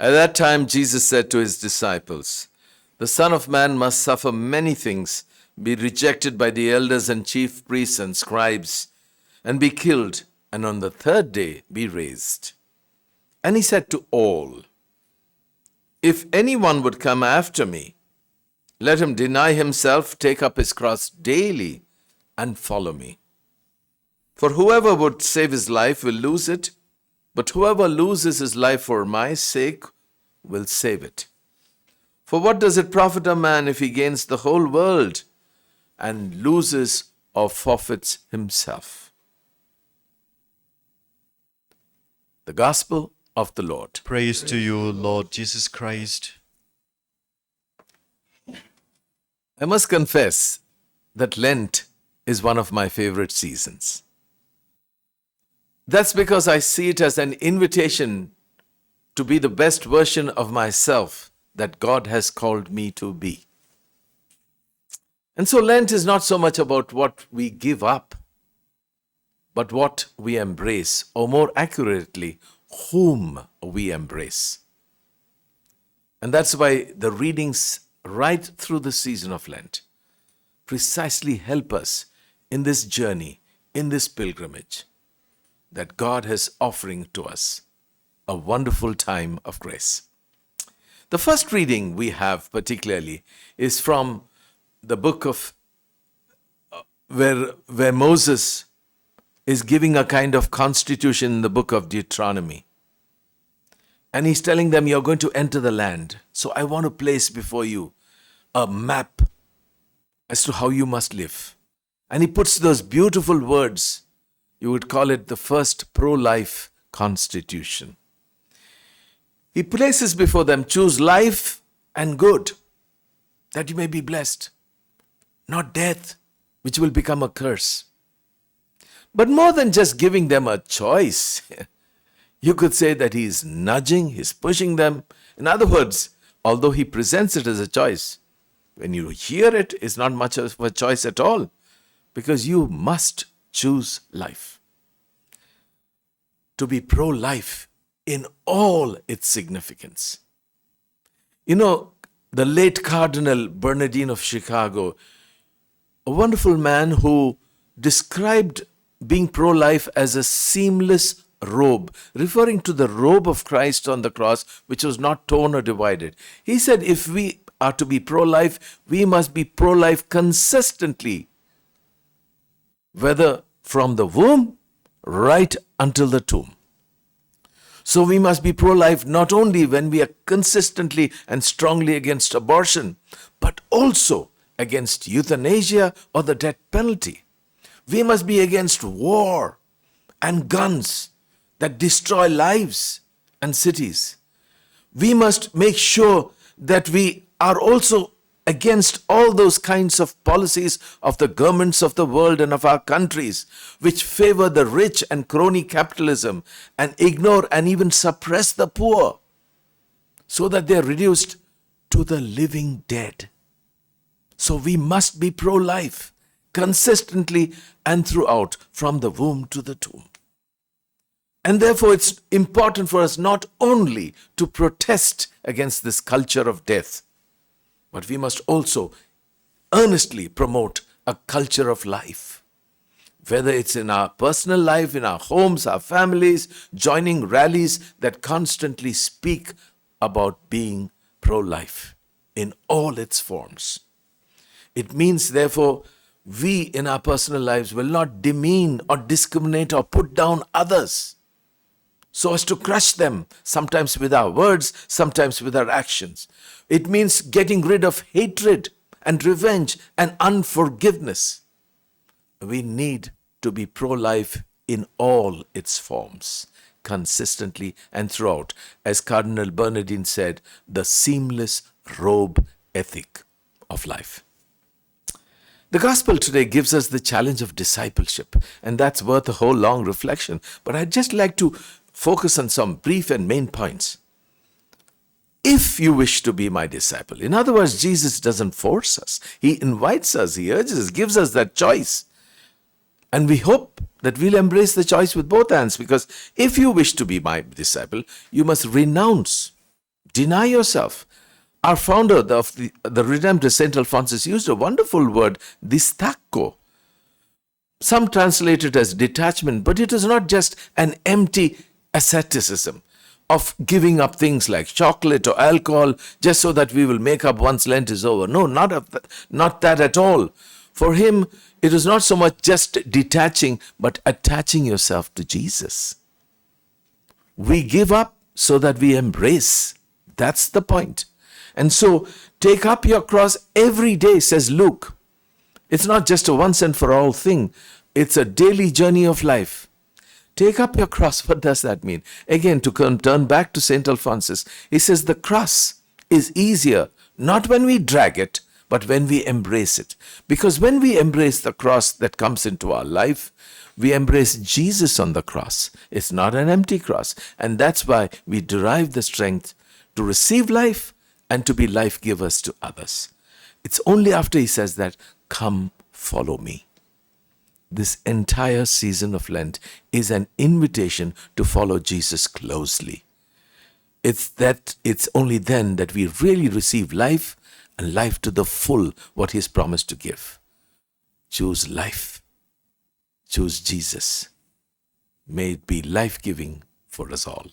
At that time, Jesus said to his disciples, "The Son of Man must suffer many things, be rejected by the elders and chief priests and scribes, and be killed, and on the third day be raised." And he said to all, "If anyone would come after me, let him deny himself, take up his cross daily, and follow me. For whoever would save his life will lose it, but whoever loses his life for my sake will save it. For what does it profit a man if he gains the whole world and loses or forfeits himself?" The Gospel of the Lord. Praise to you, Lord Jesus Christ. I must confess that Lent is one of my favorite seasons. That's because I see it as an invitation to be the best version of myself that God has called me to be. And so Lent is not so much about what we give up, but what we embrace, or more accurately, whom we embrace. And that's why the readings right through the season of Lent precisely help us in this journey, in this pilgrimage that God is offering to us, a wonderful time of grace. The first reading we have particularly is from the book of where Moses is giving a kind of constitution in the book of Deuteronomy. And he's telling them, you're going to enter the land. So I want to place before you a map as to how you must live. And he puts those beautiful words. You would call it the first pro-life constitution. He places before them, choose life and good, that you may be blessed, not death, which will become a curse. But more than just giving them a choice, you could say that he's nudging, he's pushing them. In other words, although he presents it as a choice, when you hear it, it's not much of a choice at all, because you must choose life. To be pro-life in all its significance. You know, the late Cardinal Bernardine of Chicago, a wonderful man who described being pro-life as a seamless robe, referring to the robe of Christ on the cross, which was not torn or divided. He said, if we are to be pro-life, we must be pro-life consistently, whether from the womb right until the tomb. So we must be pro-life not only when we are consistently and strongly against abortion, but also against euthanasia or the death penalty. We must be against war and guns that destroy lives and cities. We must make sure that we are also against all those kinds of policies of the governments of the world and of our countries, which favor the rich and crony capitalism and ignore and even suppress the poor, so that they are reduced to the living dead. So we must be pro-life consistently and throughout, from the womb to the tomb. And therefore it's important for us not only to protest against this culture of death, but we must also earnestly promote a culture of life. Whether it's in our personal life, in our homes, our families, joining rallies that constantly speak about being pro-life in all its forms. It means, therefore, we in our personal lives will not demean or discriminate or put down others so as to crush them, sometimes with our words, sometimes with our actions. It means getting rid of hatred and revenge and unforgiveness. We need to be pro-life in all its forms, consistently and throughout. As Cardinal Bernardine said, the seamless robe ethic of life. The gospel today gives us the challenge of discipleship, and that's worth a whole long reflection. But I'd just like to focus on some brief and main points. If you wish to be my disciple, in other words, Jesus doesn't force us. He invites us, he urges us, gives us that choice. And we hope that we'll embrace the choice with both hands, because if you wish to be my disciple, you must renounce Deny yourself. Our founder of the Redemptor, St. Alphonsus, used a wonderful word, distacco. Some translate it as detachment, but it is not just an empty asceticism of giving up things like chocolate or alcohol just so that we will make up once Lent is over. No, not that at all. For him, it is not so much just detaching, but attaching yourself to Jesus. We give up so that we embrace. That's the point. And so, take up your cross every day, says Luke. It's not just a once and for all thing. It's a daily journey of life. Take up your cross. What does that mean? Again, to turn back to St. Alphonsus, he says the cross is easier, not when we drag it, but when we embrace it. Because when we embrace the cross that comes into our life, we embrace Jesus on the cross. It's not an empty cross. And that's why we derive the strength to receive life and to be life givers to others. It's only after he says that, come follow me. This entire season of Lent is an invitation to follow Jesus closely. It's only then that we really receive life, and life to the full, what he's promised to give. Choose life. Choose Jesus. May it be life-giving for us all.